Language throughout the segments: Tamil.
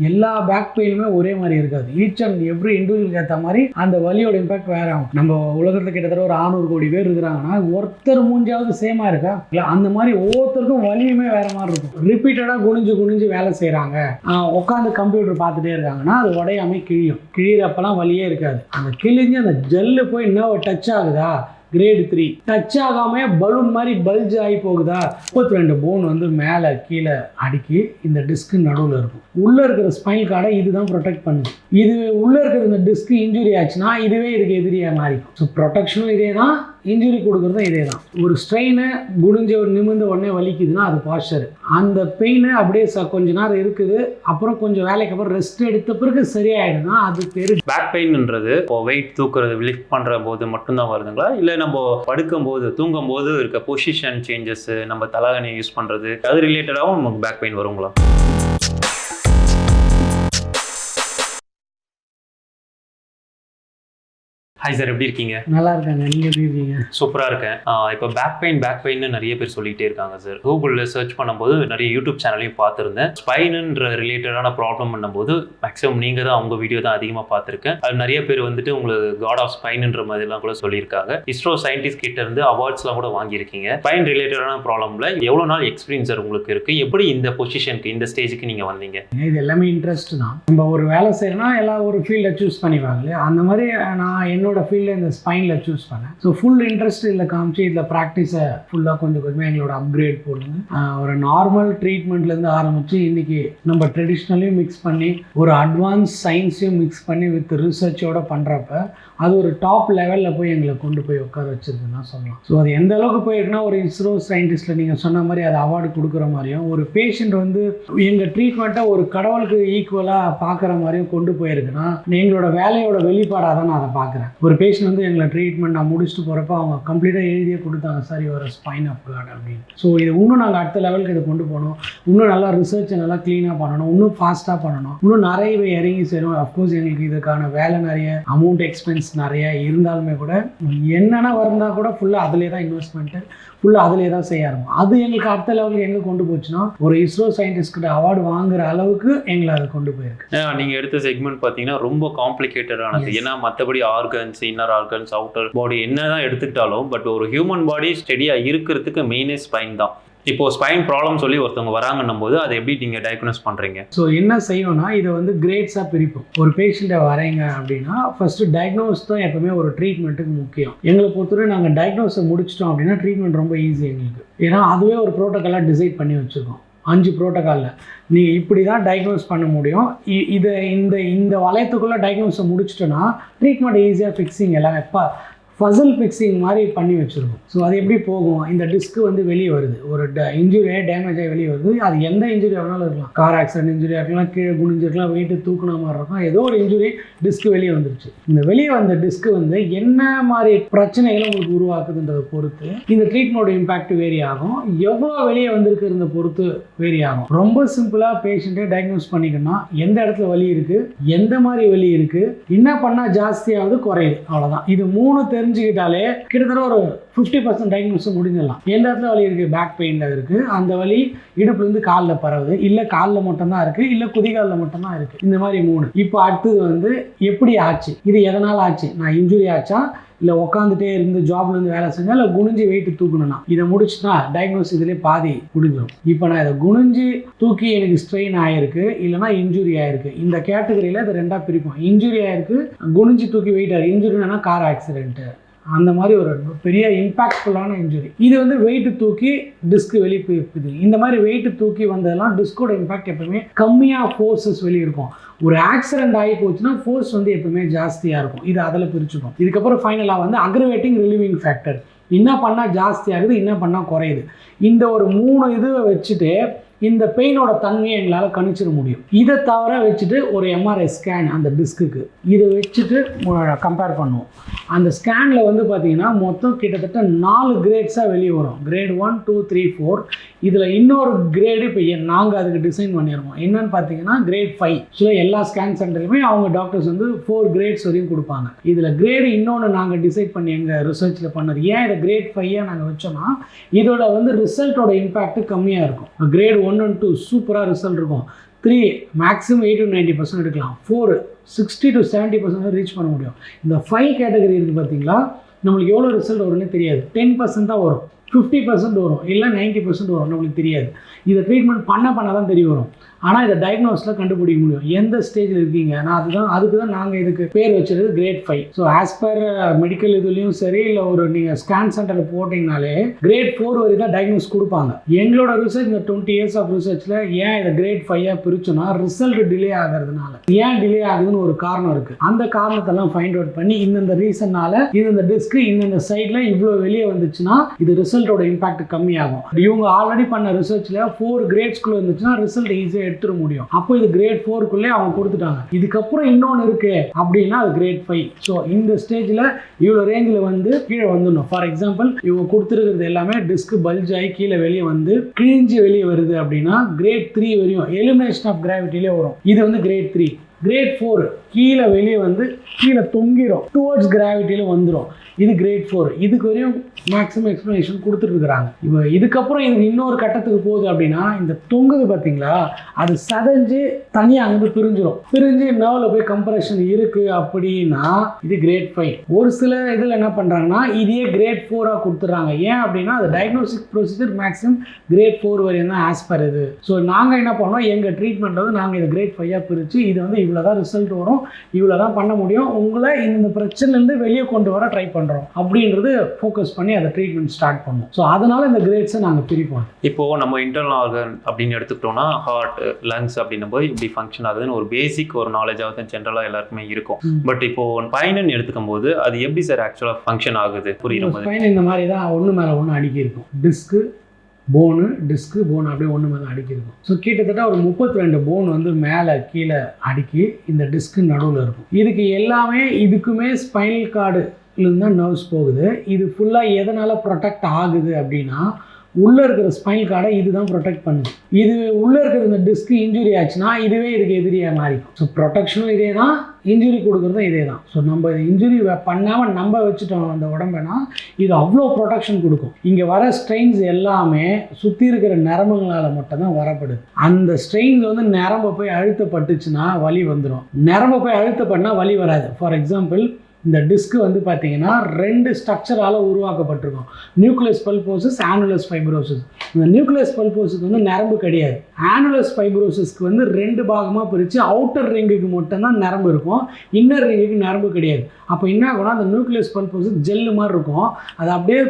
எல்லா பேக் பெயினுமே ஒரே மாதிரி இருக்காது. ஈச் அண்ட் எவ்ரி இண்டிவிஜுவலுக்கு ஏற்ற மாதிரி அந்த வலியோட இம்பாக்ட் வேற ஆகும். நம்ம உலகத்தில் கிட்டத்தட்ட ஒரு 600 கோடி பேர் இருக்கிறாங்கன்னா ஒருத்தர் மூஞ்சாவது சேமா இருக்கா? இல்லை, அந்த மாதிரி ஒவ்வொருத்தருக்கும் வலியுமே வேற மாதிரி இருக்கும். ரிப்பீட்டடாக குனிஞ்சு வேலை செய்கிறாங்க, உட்காந்து கம்ப்யூட்டர் பார்த்துட்டே இருக்காங்கன்னா அது உடையாமல் கிழியிறப்பெல்லாம் வலியே இருக்காது. அந்த கிழிஞ்சு அந்த ஜெல்லு போய் இன்னும் டச் ஆகுதா, கிரேட் 3 டச் ஆகாம பலூன் மாதிரி பல்ஜ் ஆகி போகுதா, 32 போன் வந்து மேலே கீழே அடுக்கி இந்த டிஸ்க்கு நடுவில் இருக்கும். உள்ளே இருக்கிற ஸ்பைனல் கார்டை இதுதான் ப்ரொடெக்ட் பண்ணுது. இது உள்ளே இருக்கிற இந்த டிஸ்க்கு இன்ஜுரி ஆச்சுன்னா இதுவே இதுக்கு எதிரியாக மாறிக்கும். ஸோ ப்ரொடெக்ஷனும் இதே தான், இன்ஜுரி கொடுக்குறதும் இதே தான். ஒரு ஸ்ட்ரெயினு குனிஞ்ச நிமிர்ந்த உடனே வலிக்குதுன்னா அது பாஸ்டர். அந்த பெயின் அப்படியே கொஞ்ச நேரம் இருக்குது, அப்புறம் கொஞ்சம் வேலைக்கு அப்புறம் ரெஸ்ட் எடுத்த பிறகு சரியாயிடுதுன்னா அது பேர் பேக் பெயின்ன்றது. இப்போ வெயிட் தூக்குறது லிஃப்ட் பண்ணுற போது மட்டும்தான் வருதுங்களா, இல்லை நம்ம படுக்கும் போது தூங்கும் போது இருக்க பொசிஷன் சேஞ்சஸ், நம்ம தலகாணி யூஸ் பண்ணுறது, அது ரிலேட்டடாகவும் நமக்கு பேக் பெயின் வருங்களா? ஹாய் சார், எப்படி இருக்கீங்க? நல்லா இருக்காங்க, நீங்கள் எப்படி இருக்கீங்க? சூப்பராக இருக்கேன். இப்போ பேக் பெயின் நிறைய பேர் சொல்லிகிட்டே இருக்காங்க சார். கூகுளில் சர்ச் பண்ணும்போது நிறைய யூடியூப் சேனலையும் பார்த்துருந்தேன். ஸ்பைனுன்ற ரிலேட்டடான ப்ராப்ளம் பண்ணும்போது மேக்ஸிமம் நீங்கள் தான் உங்கள் வீடியோ தான் அதிகமாக பார்த்துருக்கேன். அது நிறைய பேர் வந்துட்டு உங்களுக்கு காட் ஆஃப் ஸ்பைனுன்ற மாதிரிலாம் கூட சொல்லியிருக்காங்க. இஸ்ரோ சயின்டிஸ்ட் கிட்ட இருந்து அவார்ட்ஸ்லாம் கூட வாங்கியிருக்கீங்க. ஸ்பைன் ரிலேட்டடான ப்ராப்ளமில் எவ்வளோ நாள் எக்ஸ்பீரியன்ஸ் சார் உங்களுக்கு இருக்குது? எப்படி இந்த பொசிஷனுக்கு, இந்த ஸ்டேஜுக்கு நீங்கள் வந்தீங்க? இது எல்லாமே இன்ட்ரெஸ்ட் தான். நம்ம ஒரு வேலை செய்யணும்னா எல்லாம் ஒரு ஃபீல்டை சூஸ் பண்ணிப்பாங்க இல்லையா, அந்த மாதிரி நான் என்னோட ஃபீல்டில் இந்த ஸ்பைனில் சூஸ் பண்ணேன். ஸோ ஃபுல் இன்ட்ரெஸ்ட் இதில் காமிச்சு இதில் ப்ராக்டிஸை ஃபுல்லாக கொஞ்சமாக எங்களோட அப்கிரேட் போடுங்க. ஒரு நார்மல் ட்ரீட்மெண்ட்லேருந்து ஆரம்பித்து இன்றைக்கி நம்ம ட்ரெடிஷ்னலையும் மிக்ஸ் பண்ணி ஒரு அட்வான்ஸ் சயின்ஸையும் மிக்ஸ் பண்ணி வித் ரிசர்ச்சோடு பண்ணுறப்ப அது ஒரு டாப் லெவலில் போய் எங்களை கொண்டு போய் உட்கார வச்சுருக்குன்னு தான் சொல்லலாம். ஸோ அது எந்த அளவுக்கு போயிருக்குன்னா, ஒரு இஸ்ரோ சயின்டிஸ்ட்டில் நீங்கள் சொன்ன மாதிரி அது அவார்டு கொடுக்குற மாதிரியும், ஒரு பேஷண்ட் வந்து எங்கள் ட்ரீட்மெண்ட்டை ஒரு கடவுளுக்கு ஈக்குவலாக பார்க்குற மாதிரியும் கொண்டு போயிருக்குன்னா எங்களோட வேலையோட வெளிப்பாடாக தான் நான் அதை பார்க்குறேன். ஒரு பேஷண்ட் வந்து எங்களை ட்ரீட்மெண்ட் நான் முடிச்சுட்டு போகிறப்ப அவங்க கம்ப்ளீட்டாக எழுதியே கொடுத்தாங்க, சார் ஒரு ஸ்பைன் ஆஃப் காட் அப்படின்னு. ஸோ இது இன்னும் நாங்கள் அடுத்த லெவலுக்கு இதை கொண்டு போகணும், இன்னும் நல்லா ரிசர்ச்சை நல்லா க்ளீனாக பண்ணணும், இன்னும் ஃபாஸ்ட்டாக பண்ணணும், இன்னும் நிறைய இறங்கி செய்யணும். அஃப்கோர்ஸ் எங்களுக்கு இதுக்கான வேலை நிறைய, அமௌண்ட் எக்ஸ்பென்ஸ் நிறைய இருந்தாலுமே கூட என்னென்ன வருந்தால் கூட ஃபுல்லாக அதிலே தான் இன்வெஸ்ட்மெண்ட்டு, ஃபுல்லாக அதிலே தான் செய்ய ஆரம்பிக்கும். அது எங்களுக்கு அடுத்த லெவலுக்கு எங்கே கொண்டு போச்சுன்னா ஒரு இஸ்ரோ சயின்டிஸ்ட்கிட்ட அவார்டு வாங்குற அளவுக்கு எங்களை அதை கொண்டு போயிருக்கு. நீங்கள் எடுத்த செக்மெண்ட் பார்த்தீங்கன்னா ரொம்ப காம்ப்ளிகேட்டடானது. ஏன்னா மற்றபடி ஆர்கன்ஸ், இன்னர் ஆர்கன்ஸ், அவுட்டர் பாடி என்னதான் எடுத்துக்கிட்டாலும் பட் ஒரு ஹியூமன் பாடி ஸ்டெடியாக இருக்கிறதுக்கு மெயினே ஸ்பைன் தான். இப்போ ஸ்பைன் ப்ராப்ளம் சொல்லி ஒருத்தவங்க வராங்கன்னும் போது அதை எப்படி நீங்கள் டயக்னோஸ் பண்ணுறீங்க? ஸோ என்ன செய்யணும்னா இதை வந்து கிரேட்ஸாக பிரிப்போம். ஒரு பேஷண்ட்டை வரீங்க அப்படின்னா ஃபர்ஸ்ட் டயக்னோஸ் தான் எப்பவுமே ஒரு ட்ரீட்மெண்ட்டுக்கு முக்கியம். எங்களை பொறுத்தவரை நாங்கள் டயக்னோஸை முடிச்சிட்டோம் அப்படின்னா ட்ரீட்மெண்ட் ரொம்ப ஈஸி எங்களுக்கு. ஏன்னா அதுவே ஒரு ப்ரோட்டோக்காலாக டிசைட் பண்ணி வச்சுருக்கோம். 5 ப்ரோட்டோக்காலில் நீங்கள் இப்படி தான் டயக்னோஸ் பண்ண முடியும். இதை இந்த வளையத்துக்குள்ளே டயக்னோஸை முடிச்சிட்டோன்னா ட்ரீட்மெண்ட் ஈஸியாக ஃபிக்ஸிங் எல்லாம் எப்போ பசில் ஃபிக்ஸிங் மாதிரி பண்ணி வச்சுருக்கோம். ஸோ அது எப்படி போகும், இந்த டிஸ்க்கு வந்து வெளியே வருது, ஒரு இன்ஜுரியாக டேமேஜ் ஆகி வெளியே வருது. அது எந்த இன்ஜுரி ஆனாலும் இருக்கலாம், கார் ஆக்சிடென்ட் இன்ஜுரியாக இருக்கலாம், கீழே குனிஞ்சிருக்கலாம், வெயிட்டு தூக்குன மாதிரி இருக்கும், ஏதோ ஒரு இன்ஜுரி டிஸ்க்கு வெளியே வந்துருச்சு. இந்த வெளியே வந்த டிஸ்க்கு வந்து என்ன மாதிரி பிரச்சனைகளை உங்களுக்கு உருவாக்குதுன்றதை பொறுத்து இந்த ட்ரீட்மெண்டோட இம்பாக்ட் வேரி ஆகும். எவ்வளோ வெளியே வந்திருக்கிறத பொறுத்து வேரி ஆகும். ரொம்ப சிம்பிளாக பேஷண்ட்டே டயக்னோஸ் பண்ணிக்கணும், எந்த இடத்துல வலி இருக்குது, எந்த மாதிரி வலி இருக்குது, என்ன பண்ணால் ஜாஸ்தியாவது குறையுது, அவ்வளோதான். இது 3 தெரிஞ்சுக்கிட்டாலே கிட்டத்தட்ட ஒரு 50% டயக்னோஸ் முடிஞ்சிடலாம். எந்த இடத்துல வலி இருக்குது, பேக் பெயினில் இருக்குது, அந்த வலி இடுப்புலேருந்து காலில் பரவுது, இல்லை காலில் மட்டும்தான் இருக்குது, இல்லை குதிகாலில் மட்டும்தான் இருக்குது, இந்த மாதிரி 3. இப்போ அடுத்தது வந்து எப்படி ஆச்சு, இது எதனால் ஆச்சு, நான் இன்ஜுரி ஆச்சா, இல்லை உட்காந்துட்டே இருந்து ஜாப்லேருந்து வேலை செஞ்சால், இல்லை குனிஞ்சு வெயிட்டு தூக்கணும்னா, இதை முடிச்சுனா டயக்னோஸ் இதிலே பாதி முடிஞ்சிடும். இப்போ நான் இதை குனிஞ்சு தூக்கி எனக்கு ஸ்ட்ரெயின் ஆகிருக்கு, இல்லைனா இன்ஜுரி ஆகிருக்கு, இந்த கேட்டகரியில் இதை 2ஆக பிரிப்போம். இன்ஜுரி ஆகிருக்கு, குனிஞ்சு தூக்கி வெயிட் ஆகிருக்கு. இன்ஜுரினா கார் ஆக்சிடென்ட்டு, அந்த மாதிரி ஒரு பெரிய இம்பாக்ட்ஃபுல்லான இன்ஜுரி. இது வந்து வெயிட்டு தூக்கி டிஸ்க் வெளியே போயிருக்குது. இந்த மாதிரி வெயிட்டு தூக்கி வந்ததெல்லாம் டிஸ்கோட இம்பாக்ட் எப்பவுமே கம்மியாக ஃபோர்ஸஸ் வெளியே இருக்கும். ஒரு ஆக்சிடென்ட் ஆகி போச்சுன்னா ஃபோர்ஸ் வந்து எப்பவுமே ஜாஸ்தியாக இருக்கும். இது அதில் பிரிச்சுக்கும். இதுக்கப்புறம் ஃபைனலாக வந்து அக்ரவேட்டிங் ரிலீவிங் ஃபேக்டர், என்ன பண்ணால் ஜாஸ்தி ஆகுது, என்ன பண்ணால் குறையுது. இந்த ஒரு 3 இதுவை வச்சுட்டு இந்த பெயினோட தன்மையை எங்களால் கணிச்சிட முடியும். இதை தவிர வச்சுட்டு ஒரு எம்ஆர்ஐ ஸ்கேன் அந்த டிஸ்க்கு இதை வச்சுட்டு கம்பேர் பண்ணுவோம். அந்த ஸ்கேனில் வந்து பார்த்தீங்கன்னா மொத்தம் கிட்டத்தட்ட 4 கிரேட்ஸாக வெளியே வரும். கிரேட் 1, 2, 3, 4. இதில் இன்னொரு கிரேடு இப்போ நாங்கள் அதுக்கு டிசைன் பண்ணியிருக்கோம். என்னன்னு பார்த்தீங்கன்னா கிரேட் 5. ஸோ எல்லா ஸ்கேன் சென்டர்லையுமே அவங்க டாக்டர்ஸ் வந்து 4 கிரேட்ஸ் வரையும் கொடுப்பாங்க. இதில் கிரேடு இன்னொன்று நாங்கள் டிசைட் பண்ணி எங்கள் ரிசர்ச்சில் பண்ணது. ஏன் இதை கிரேட் 5 நாங்கள் வச்சோம்னா இதோட வந்து ரிசல்ட்டோட இம்பாக்ட் கம்மியாக இருக்கும். கிரேட் 1 and 2 சூப்பராக ரிசல்ட் இருக்கும். 3 மேக்ஸிமம் 80 to 90% எடுக்கலாம். 4 60 to 70% ரீச் பண்ண முடியும். இந்த 5 கேட்டகரி இருக்குது பார்த்தீங்களா, நம்மளுக்கு எவ்வளோ ரிசல்ட் வரும்னே தெரியாது. 10% தான் வரும், 50% வரும், இல்லை 90% வரும், நம்மளுக்கு தெரியாது. இதை ட்ரீட்மெண்ட் பண்ண தான் தெரிய வரும். ஆனால் இதை டயக்னோஸில் கண்டுபிடிக்க முடியும் எந்த ஸ்டேஜில் இருக்கீங்க. அதுக்கு தான் நாங்கள் இதுக்கு பேர் வச்சுருது grade 5. So as per medical இதுலேயும் சரி, இல்லை ஒரு நீங்கள் ஸ்கேன் சென்டரில் போட்டிங்கனாலே கிரேட் 4 வரை தான் டயக்னோஸ் கொடுப்பாங்க. எங்களோட ரிசர்ச் இந்த 20 years ஆஃப் ரிசர்ச்சில் ஏன் இதை கிரேட் 5 பிரிச்சோன்னா ரிசல்ட் டிலே ஆகிறதுனால. ஏன் டிலே ஆகுதுன்னு ஒரு காரணம் இருக்குது. அந்த காரணத்தெல்லாம் ஃபைண்ட் அவுட் பண்ணி இந்த ரீசன்னால இந்த டிஸ்க் இந்த சைடில் இவ்வளோ வெளியே வந்துச்சுன்னா இது ரிசல்ட்டோட இம்பாக்ட் கம்மியாகும். இவங்க ஆல்ரெடி பண்ண ரிசர்ச்சில் 4 கிரேட்ஸ்குள்ளே இருந்துச்சுன்னா ரிசல்ட் ஈஸியாக எடுத்துட முடியும். அப்போ இது கிரேட் 4க்குள்ளே அவங்க கொடுத்துட்டாங்க. இதுக்கப்புறம் இன்னொன்று இருக்கு அப்படின்னா அது கிரேட் 5. ஸோ இந்த ஸ்டேஜில் இவ்வளோ ரேஞ்சில் வந்து கீழே வந்துடணும். ஃபார் எக்ஸாம்பிள் இவங்க கொடுத்துருக்கிறது எல்லாமே டிஸ்க் பல்ஜ் ஆகி கீழே வெளியே வந்து கிழிஞ்சு வெளியே வருது அப்படின்னா கிரேட் 3 வரையும் எலிமினேஷன் ஆஃப் கிராவிட்டிலே வரும். இது வந்து கிரேட் 3. கிரேட் 4 கீழே வெளியே வந்து கீழே தொங்கிடும், டுவர்ட்ஸ் கிராவிட்டியில் வந்துடும். இது கிரேட் 4. இதுக்கு வரையும் மேக்ஸிமம் எக்ஸ்ப்ளனேஷன் கொடுத்துருக்குறாங்க. இப்போ இதுக்கப்புறம் இது இன்னொரு கட்டத்துக்கு போகுது அப்படின்னா இந்த தொங்குது பார்த்தீங்களா, அது சதைஞ்சு தனியாக அங்கேருந்து பிரிஞ்சு நர்வில் போய் கம்ப்ரெஷன் இருக்குது அப்படின்னா இது கிரேட் 5. ஒரு சில இதில் என்ன பண்ணுறாங்கன்னா இதையே கிரேட் 4 கொடுத்துட்றாங்க. ஏன் அப்படின்னா அது டயக்னோஸ்டிக் ப்ரொசீஜர் மேக்ஸிமம் கிரேட் 4 வரையும் தான் ஆஸ் பர் இது. ஸோ நாங்கள் என்ன பண்ணோம், எங்கள் ட்ரீட்மெண்ட் வந்து நாங்கள் இதை கிரேட் 5 பிரித்து இது வந்து இவ்வளோ தான் ரிசல்ட் வரும், இவ்வளோ தான் பண்ண முடியும், உங்களை இந்த பிரச்சனைலேருந்து வெளியே கொண்டு வர ட்ரை பண்ணுறோம் அப்படின்றது ஃபோக்கஸ் பண்ணி அதை ட்ரீட்மெண்ட் ஸ்டார்ட் பண்ணுவோம். ஸோ அதனால இந்த கிரேட்ஸை நாங்கள் பிரிப்போம். இப்போது நம்ம இன்டர்னல் ஆர்கன் அப்படின்னு எடுத்துக்கிட்டோம்னா ஹார்ட், லங்ஸ் அப்படின்னும் போது இப்படி ஃபங்க்ஷன் ஆகுதுன்னு ஒரு பேசிக் ஒரு நாலேஜாவது ஜென்ரலாக எல்லாருக்குமே இருக்கும். பட் இப்போ ஸ்பைனுன்னு எடுத்துக்கும் போது அது எப்படி சார் ஆக்சுவலாக ஃபங்க்ஷன் ஆகுது புரியுற மாதிரி? ஸ்பைன் இந்த மாதிரி தான் ஒன்று மேலே ஒன்று அடுக்கி இருக்கும். டிஸ்க்கு போனு அப்படியே ஒன்று மேலே அடுக்கியிருக்கும். ஸோ கிட்டத்தட்ட ஒரு 32 போன் வந்து மேலே கீழே அடுக்கி இந்த டிஸ்க்கு நடுவில் இருக்கும். இதுக்கு எல்லாமே இதுக்குமே ஸ்பைனல் கார்டுலேருந்து தான் நர்வ்ஸ் போகுது. இது ஃபுல்லாக எதனால் ப்ரொடெக்ட் ஆகுது அப்படின்னா உள்ளே இருக்கிற ஸ்பைனல் கார்டை இதுதான் ப்ரொடெக்ட் பண்ணுது. இது உள்ளே இருக்கிற இந்த டிஸ்க்கு இன்ஜுரி ஆச்சுன்னா இதுவே இதுக்கு எதிரியாக மாறிக்கும். ஸோ ப்ரொடெக்ஷனும் இதே தான், இன்ஜுரி கொடுக்குறதும் இதே தான். ஸோ நம்ம இன்ஜுரி பண்ணாமல் நம்ம வச்சுட்டோம் அந்த உடம்புனா இது அவ்வளோ ப்ரொடெக்ஷன் கொடுக்கும். இங்கே வர ஸ்ட்ரெயின்ஸ் எல்லாமே சுற்றி இருக்கிற நரம்புகளால் மட்டும்தான் வரப்படுது. அந்த ஸ்ட்ரெயின்ஸ் வந்து நரம்பை போய் அழுத்தப்பட்டுச்சுன்னா வலி வந்துடும், நரம்பை போய் அழுத்தப்பட்டுனா வலி வராது. ஃபார் எக்ஸாம்பிள் இந்த டிஸ்க் வந்து பார்த்தீங்கன்னா 2 ஸ்ட்ரக்சரால் உருவாக்கப்பட்டிருக்கும். Nucleus pulposus, annulus fibrosus. இந்த நியூக்ளியஸ் பல்போசிஸ் வந்து நரம்பு கிடையாது. ஆனுலஸ் ஃபைப்ரோசிஸ்க்கு வந்து 2 பாகமாக பிரித்து அவுட்டர் ரிங்குக்கு மட்டும்தான் நரம்பு இருக்கும், இன்னர் ரிங்குக்கு நரம்பு கிடையாது. அப்போ என்ன ஆகும்னா அந்த நியூக்ளியஸ் பல்போசிஸ் ஜெல்லு மாதிரி இருக்கும், அது அப்படியே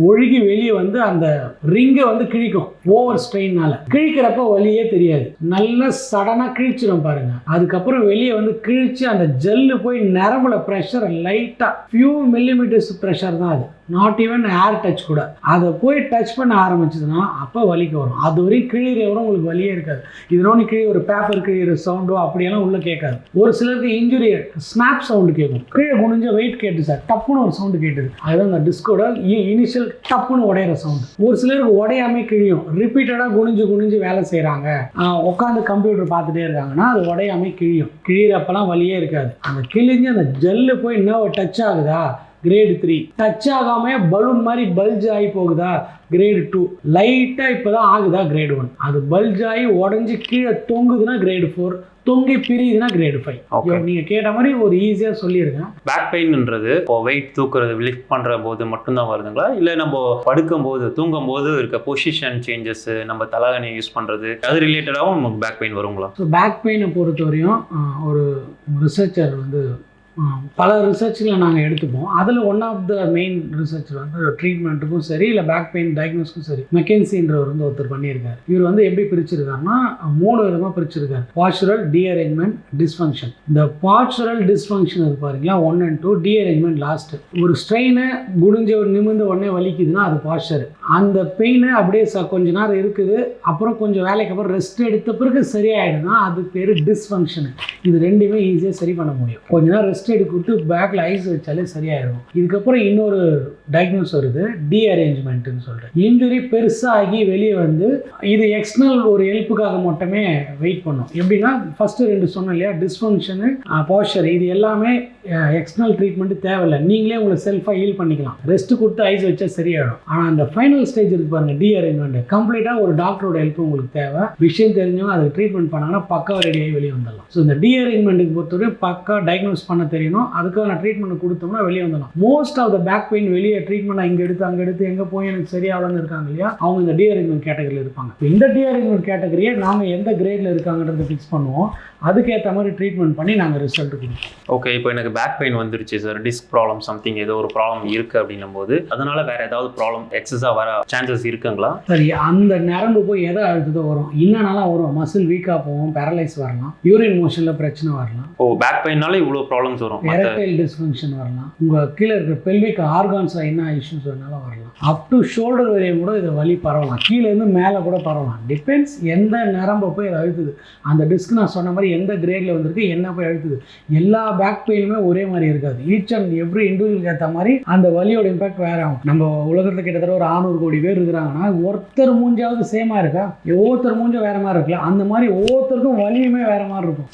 ஒழுகி வெளியே வந்து அந்த ரிங்கை வந்து கிழிக்கும். ஓவர் ஸ்ட்ரெயின்னால கிழிக்கிறப்ப வலியே தெரியாது, நல்லா சடனாக கிழிச்சிடும் பாருங்க. அதுக்கப்புறம் வெளியே வந்து கிழிச்சு அந்த ஜெல்லு போய் நரம்புல ப்ரெஷர் லைட்டாக ஃபியூ மில்லிமீட்டர்ஸ் ப்ரெஷர் தான், அது நாட் ஈவன் ஏர் டச் கூட. அதை போய் டச் பண்ண ஆரம்பிச்சதுன்னா அப்போ வலிக்கு வரும். அது வரையும் கிழிகிற வரும் உங்களுக்கு வலியே இருக்காது. இதனோட கிழி ஒரு பேப்பர் கிழிகிற சவுண்டோ அப்படியெல்லாம் உள்ளே கேட்காது. ஒரு சிலருக்கு இன்ஜுரி ஸ்னாப் சவுண்டு கேட்கும், கீழே குனிஞ்ச வெயிட் கேட்டு சார் டப்புன்னு ஒரு சவுண்டு கேட்டுது, அதுதான் அந்த டிஸ்கோட இனிஷியல் டப்புன்னு உடையிற சவுண்டு. ஒரு சிலருக்கு உடையாமே கிழியும், ரிப்பீட்டடாக குனிஞ்சு வேலை செய்கிறாங்க, உட்காந்து கம்ப்யூட்டர் பார்த்துட்டே இருக்காங்கன்னா அது உடையாமே கிழியும். கிழிகிறப்பெல்லாம் வலியே இருக்காது. அந்த கிழிஞ்சு அந்த ஜெல்லு போய் என்ன டச் ஆகுதா கிரேட் 3, டச் ஆகாம பலூன் மாதிரி பல்ஜ் ஆகி போகுதா கிரேட் 2, லைட்டாக இப்போ தான் ஆகுதா கிரேட் 1, அது பல்ஜ் ஆகி உடஞ்சி கீழே தொங்குதுன்னா கிரேட் 4, தொங்கி பிரியுதுன்னா கிரேட் 5. நீங்கள் கேட்ட மாதிரி ஒரு ஈஸியாக சொல்லியிருக்கேன். பேக் பெயின்ன்றது இப்போ வெயிட் தூக்குறது லிஃப்ட் பண்ணுற போது மட்டும்தான் வருதுங்களா, இல்லை நம்ம படுக்கும் போது தூங்கும் போது இருக்க பொசிஷன் சேஞ்சஸ், நம்ம தலகாணி யூஸ் பண்ணுறது அது ரிலேட்டடாகவும் நமக்கு பேக் பெயின் வருங்களா? ஸோ பேக் பெயினை பொறுத்த வரையும் ஒரு ரிசர்ச்சர் வந்து பல ரிசர்ச்சில் நாங்கள் எடுத்துப்போம். அதில் one of the main research வந்து ட்ரீட்மெண்ட்டுக்கும் சரி இல்லை பேக் பெயின் டயக்னோஸ்க்கும் சரி மெக்கென்சின்றவர் வந்து ஒருத்தர் பண்ணியிருக்காரு. இவர் வந்து எப்படி பிரிச்சிருக்காருன்னா 3 விதமாக பிரிச்சிருக்காரு. பாஸ்டுரல், டீஅரேஞ்ச்மெண்ட், டிஸ்ஃபங்க்ஷன். இந்த பாஸ்டுரல் டிஸ்ஃபங்க்ஷன் அது பாருங்களா 1 and 2, டீஅரேஞ்ச்மெண்ட் லாஸ்ட். ஒரு ஸ்ட்ரெயினை குடிஞ்ச ஒரு நிமிர்ந்த உடனே வலிக்குதுன்னா அது பாஸ்டர். அந்த பெயின் அப்படியே கொஞ்ச நேரம் இருக்குது, அப்புறம் கொஞ்சம் வேலைக்கு அப்புறம் ரெஸ்ட் எடுத்த பிறகு சரியாயிடுதுன்னா அது பேர் டிஸ்ஃபங்க்ஷனு. இது ரெண்டுமே ஈஸியாக சரி பண்ண முடியும். கொஞ்ச நேரம் ரெஸ்ட் ஃபர்ஸ்ட் எய்டு கொடுத்து பேக்கில் ஐஸ் வச்சாலே சரியாயிடும். இதுக்கப்புறம் இன்னொரு டயக்னோஸ் வருது, டீஅரேஞ்ச்மெண்ட்டுன்னு சொல்கிறேன். இன்ஜுரி பெருசாகி வெளியே வந்து இது எக்ஸ்டர்னல் ஒரு ஹெல்ப்புக்காக மட்டுமே வெயிட் பண்ணும். எப்படின்னா ஃபஸ்ட்டு 2 சொன்னோம் இல்லையா, டிஸ்ஃபங்க்ஷனு, போஸ்டர், இது எல்லாமே எக்ஸ்டர்னல் ட்ரீட்மெண்ட்டு தேவையில்லை. நீங்களே உங்களை செல்ஃபாக ஹீல் பண்ணிக்கலாம். ரெஸ்ட் கொடுத்து ஐஸ் வச்சா சரியாயிடும். ஆனால் அந்த ஃபைனல் ஸ்டேஜ் இருக்கு பாருங்க, டீஅரேஞ்ச்மெண்ட், கம்ப்ளீட்டாக ஒரு டாக்டரோட ஹெல்ப் உங்களுக்கு தேவை. விஷயம் தெரிஞ்சவங்க அதுக்கு ட்ரீட்மெண்ட் பண்ணாங்கன்னா பக்காவாக ரெடியாகி வெளியே வந்துடலாம். ஸோ இந்த டீஅரேஞ்ச்மெண்ட்டுக்கு பொறுத்தவரை பக்கா டயக்னோஸ் பண்ண தெரியணும். அதுக்கான ட்ரீட்மெண்ட் கொடுத்தோம்னா வெளியே வந்துடலாம். Most of the back pain வெளியே ட்ரீட்மெண்ட் இங்கே எடுத்து அங்கே எடுத்து எங்கே போய் எனக்கு சரியாகலன்னு இருக்காங்க இல்லையா, அவங்க இந்த டீஅரேஞ்ச்மெண்ட் கேட்டகரியில் இருப்பாங்க. இந்த டீஅரேஞ்ச்மெண்ட் கேட்டகரியை நாங்கள் எந்த கிரேடில் இருக்காங்கன்றதை ஃபிக்ஸ் பண்ணுவோம். அதுக்கேற்ற மாதிரி ட்ரீட்மெண்ட் பண்ணி நாங்கள் ரிசல்ட் கொடுப்போம். ஓகே, இப்போ எனக்கு பேக் பெயின் வந்துருச்சு சார், டிஸ்க் ப்ராப்ளம் சம்திங் ஏதோ ஒரு ப்ராப்ளம் இருக்குது அப்படின்னும் போது அதனால வேற ஏதாவது ப்ராப்ளம் எக்ஸஸாக வர சான்சஸ் இருக்குங்களா? சரி, அந்த நரம்பு போய் எதை அழுத்ததோ வரும், என்னன்னாலும் வரும். மசில் வீக்காக போகும், பேரலைஸ் வரலாம், யூரின் மோஷனில் பிரச்சனை வரலாம். ஓ, பேக் பெயின்னால இவ்வளோ ப்ராப்ளம்ஸ் வரும். எரக்டைல் டிஸ்ஃபங்க்ஷன் வரலாம், உங்கள் கீழே இருக்கிற பெல்விக் ஆர்கான்ஸில் என்ன இஷ்யூஸ் வரனாலும் வரலாம். அப் டு ஷோல்டர் வரையும் கூட இது வலி பரவலாம், கீழேருந்து மேலே கூட பரவலாம். டிபெண்ட்ஸ் எந்த நரம்பை போய் அதை அழுத்துது. அந்த டிஸ்க் நான் சொன்ன மாதிரி எந்த கிரேடில் வந்திருக்கு, என்ன போய் அழுத்துது. எல்லா பேக் பெயினுமே ஒரே மாதிரி இருக்காது. ஈச் அண்ட் எவ்ரி இண்டிவிஜுவலுக்கு ஏற்ற மாதிரி அந்த வலியோட இம்பாக்ட் வேற ஆகும். நம்ம உலகத்தில் கிட்டத்தட்ட ஒரு 600 கோடி பேர் இருக்கிறாங்கன்னா ஒருத்தர் மூஞ்சாவது சேமா இருக்கா? ஒவ்வொருத்தர் மூஞ்ச வேற மாதிரி இருக்குல்ல, அந்த மாதிரி ஒவ்வொருத்தருக்கும் வலியுமே வேற மாதிரி இருக்கும்.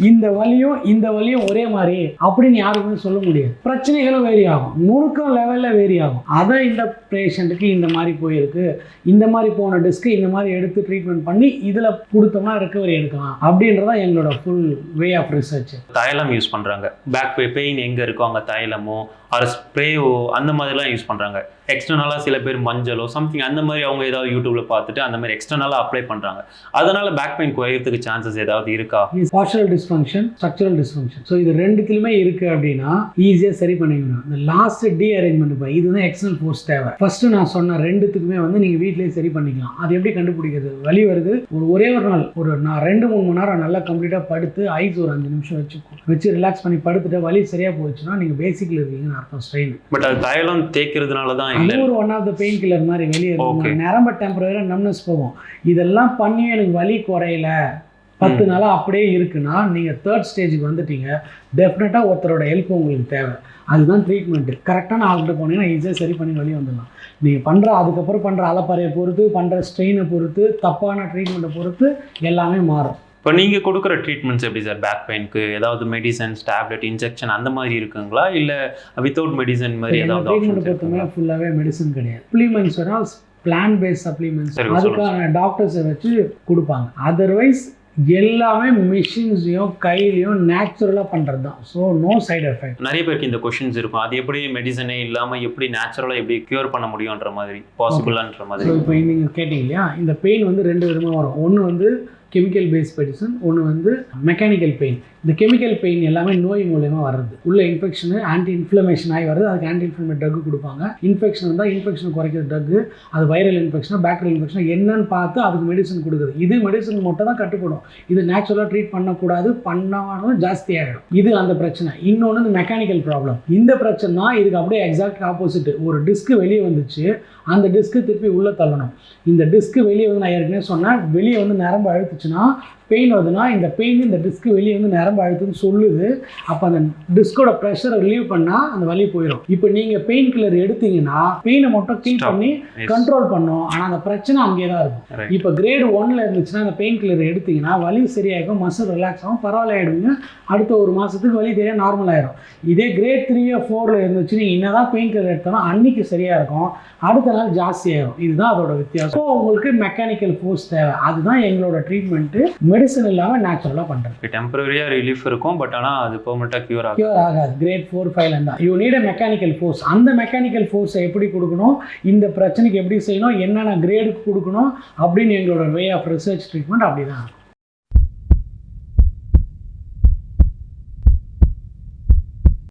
இந்த வலியும் ஒரே மாதிரி அப்படின்னு யாருக்குமே சொல்ல முடியாது. பிரச்சனைகளும் வேரி ஆகும், நுணுக்கம் லெவலில் வேரி ஆகும். அதை இந்த பேஷண்ட்டுக்கு இந்த மாதிரி போயிருக்கு, இந்த மாதிரி போன டிஸ்க்கு இந்த மாதிரி எடுத்து ட்ரீட்மெண்ட் பண்ணி இதில் கொடுத்தோம்னா ரெக்கவரி எடுக்கலாம் அப்படின்றதான் எங்களோட ஃபுல் வே ஆஃப் ரிசர்ச். தைலம் யூஸ் பண்ணுறாங்க, பேக் பெயின் எங்கே இருக்கோ அங்கே தைலமோ ஒரு ஸ்ப்ரேவோ அந்த மாதிரிலாம் யூஸ் பண்ணுறாங்க. எக்ஸ்டர்னலாக சில பேர் மஞ்சளோ சம்திங் அந்த மாதிரி அவங்க ஏதாவது யூடியூப்பில் பார்த்துட்டு அந்த மாதிரி எக்ஸ்டர்னலாக அப்ளை பண்ணுறாங்க. அதனால் பேக் பெயின் குறையிறதுக்கு சான்சஸ் ஏதாவது இருக்கா? Partial dysfunction, structural dysfunction. So இது ரெண்டுத்துலையுமே இருக்குது அப்படின்னா ஈஸியாக சரி பண்ணிக்கணும். இந்த லாஸ்ட் டீஅரேஞ்ச்மெண்ட் இதுதான் எக்ஸ்டர்னல் ஃபோர்ஸ் தேவை. ஃபஸ்ட்டு நான் சொன்ன ரெண்டுத்துக்குமே வந்து நீங்கள் வீட்டிலேயே சரி பண்ணிக்கலாம். அது எப்படி கண்டுபிடிக்கிறது? வலி வருது, ஒரே ஒரு நாள் நான் 2-3 மணி நேரம் நல்லா கம்ப்ளீட்டாக படுத்து ஐஸ் ஒரு 5 நிமிஷம் வச்சு ரிலாக்ஸ் பண்ணி படுத்துட்டு வலி சரியாக போச்சுன்னா நீங்கள் பேசிக்கில் இருக்கீங்கன்னு அர்த்தம். ஸ்ட்ரெயின். பட் அது தைலம் தேய்க்கிறதுனால தான் அது ஒரு one of the pain killer மாதிரி வெளியே இருக்கும். நரம்பு டெம்பரரியாக நம்னஸ் போகும். இதெல்லாம் பண்ணி எனக்கு வலி குறையல 10 நாளாக அப்படியே இருக்குன்னா நீங்கள் 3rd ஸ்டேஜுக்கு வந்துட்டீங்க. டெஃபினட்டாக ஒருத்தரோட ஹெல்ப் உங்களுக்கு தேவை. அதுதான் ட்ரீட்மெண்ட்டு. கரெக்டான ஆள்கிட்ட போனீங்கன்னா ஈஸியாக சரி பண்ணி வெளியே வந்துடலாம். நீங்கள் அதுக்கப்புறம் பண்ணுற அலப்பறையை பொறுத்து, பண்ணுற ஸ்ட்ரெயினை பொறுத்து, தப்பான ட்ரீட்மெண்ட்டை பொறுத்து எல்லாமே மாறும். இப்போ நீங்கள் கொடுக்குற ட்ரீட்மெண்ட்ஸ் எப்படி சார்? பேக் பெயினுக்கு ஏதாவது மெடிசன்ஸ், டேப்லெட், இன்ஜெக்ஷன் அந்த மாதிரி இருக்குங்களா, இல்லை வித்தவுட் மெடிசன் மாதிரி ஏதாவது? ட்ரீட்மெண்ட் பொறுத்தவரை ஃபுல்லாகவே மெடிசன் கிடையாது. சப்ளிமெண்ட்ஸ் வேணால் பிளான் பேஸ்ட் சப்ளிமெண்ட்ஸ் அதுக்கான டாக்டர்ஸை வச்சு கொடுப்பாங்க. அதர்வைஸ் எல்லாமே மிஷின்ஸையும் கையிலையும் நேச்சுரலாக பண்ணுறது தான். So no side effect. நிறைய பேருக்கு இந்த கொஷின்ஸ் இருக்கும், அது எப்படி மெடிசனே இல்லாமல் எப்படி நேச்சுரலாக எப்படி க்யூர் பண்ண முடியுன்ற மாதிரி, பாசிபிளான்ற மாதிரி. ஸோ இப்போ நீங்கள் கேட்டிங்க இல்லையா, இந்த பெயின் வந்து 2 விதமாக வரும். ஒன்று வந்து கெமிக்கல் பேஸ்ட் மெடிசன், ஒன்று வந்து மெக்கானிக்கல் பெயின். இந்த கெமிக்கல் பெயின் எல்லாமே நோய் மூலயமா வர்றது. உள்ள இன்ஃபெக்ஷனு ஆன்டி இன்ஃப்ளமேஷன் ஆகி வருது, அதுக்கு ஆன்டி இன்ஃப்ளமேட் ட்ரக் கொடுப்பாங்க. இன்ஃபெக்ஷன் இருந்தால் இன்ஃபெக்ஷன் குறைக்கிற ட்ரக், அது வைரல் இன்ஃபெக்ஷன், பாக்டீரியல் இன்ஃபெக்ஷன் என்னன்னு பார்த்து அதுக்கு மெடிசன் கொடுக்குது. இது மெடிசன் மட்டும் தான் கட்டுப்படும். இது நேச்சுரலாக ட்ரீட் பண்ணக்கூடாது, பண்ணாலும் ஜாஸ்தி ஆகிடும். இது அந்த பிரச்சனை. இன்னொன்று இந்த மெக்கானிக்கல் ப்ராப்ளம். இந்த பிரச்சனை தான் இதுக்கு அப்படியே எக்ஸாக்ட் ஆப்போசிட். ஒரு டிஸ்க்கு வெளியே வந்துச்சு, அந்த டிஸ்க்கு திருப்பி உள்ளே தள்ளணும். இந்த டிஸ்க்கு வெளியே வந்து நான் ஏற்கனவே சொன்னேன், வெளியே வந்து நரம்பு அழுத்துச்சுன்னா பெயின் வருதுன்னா இந்த பெயின் இந்த டிஸ்க்கு வெளியே வந்து நரம்பு அழுத்துன்னு சொல்லுது. அப்போ அந்த டிஸ்கோட ப்ரெஷரை ரிலீவ் பண்ணால் அந்த வலி போயிடும். இப்போ நீங்கள் பெயின் கில்லர் எடுத்தீங்கன்னா பெயினை மட்டும் கீல் பண்ணி கண்ட்ரோல் பண்ணும், ஆனால் அந்த பிரச்சனை அங்கே தான் இருக்கும். இப்போ கிரேட் 1ல் இருந்துச்சுன்னா அந்த பெயின் கில்லர் எடுத்தீங்கன்னா வலி சரியாகும், மசில் ரிலாக்ஸ் ஆகும், பரவாயில்ல ஆகிடுங்க. அடுத்த 1 மாதத்துக்கு வலி தெரியாது, நார்மல் ஆயிடும். இதே கிரேட் 3 or 4ல் இருந்துச்சு, நீங்கள் என்னதான் பெயின் கில்லர் எடுத்தாலும் அன்னைக்கு சரியாக இருக்கும், அடுத்த நாள் ஜாஸ்தி ஆகிடும். இதுதான் அதோட வித்தியாசம். ஸோ உங்களுக்கு மெக்கானிக்கல் ஃபோர்ஸ் தேவை. அதுதான் எங்களோட ட்ரீட்மெண்ட்டு. மெடிசன் இல்லாமல் நேச்சுரலாக பண்ணுறது. டெம்பரரியாக ரிலீஃப் இருக்கும், பட் ஆனால் அது பெர்மனெண்ட்டாக க்யூர் ஆகாது. கிரேட் 4, 5 தான். You need a mechanical force. அந்த மெக்கானிக்கல் ஃபோர்ஸை எப்படி கொடுக்கணும், இந்த பிரச்சனைக்கு எப்படி செய்யணும், என்னென்ன கிரேடுக்கு கொடுக்கணும் அப்படின்னு எங்களோட வே ஆஃப் ரிசர்ச் ட்ரீட்மெண்ட் அப்படி தான் இருக்கும்.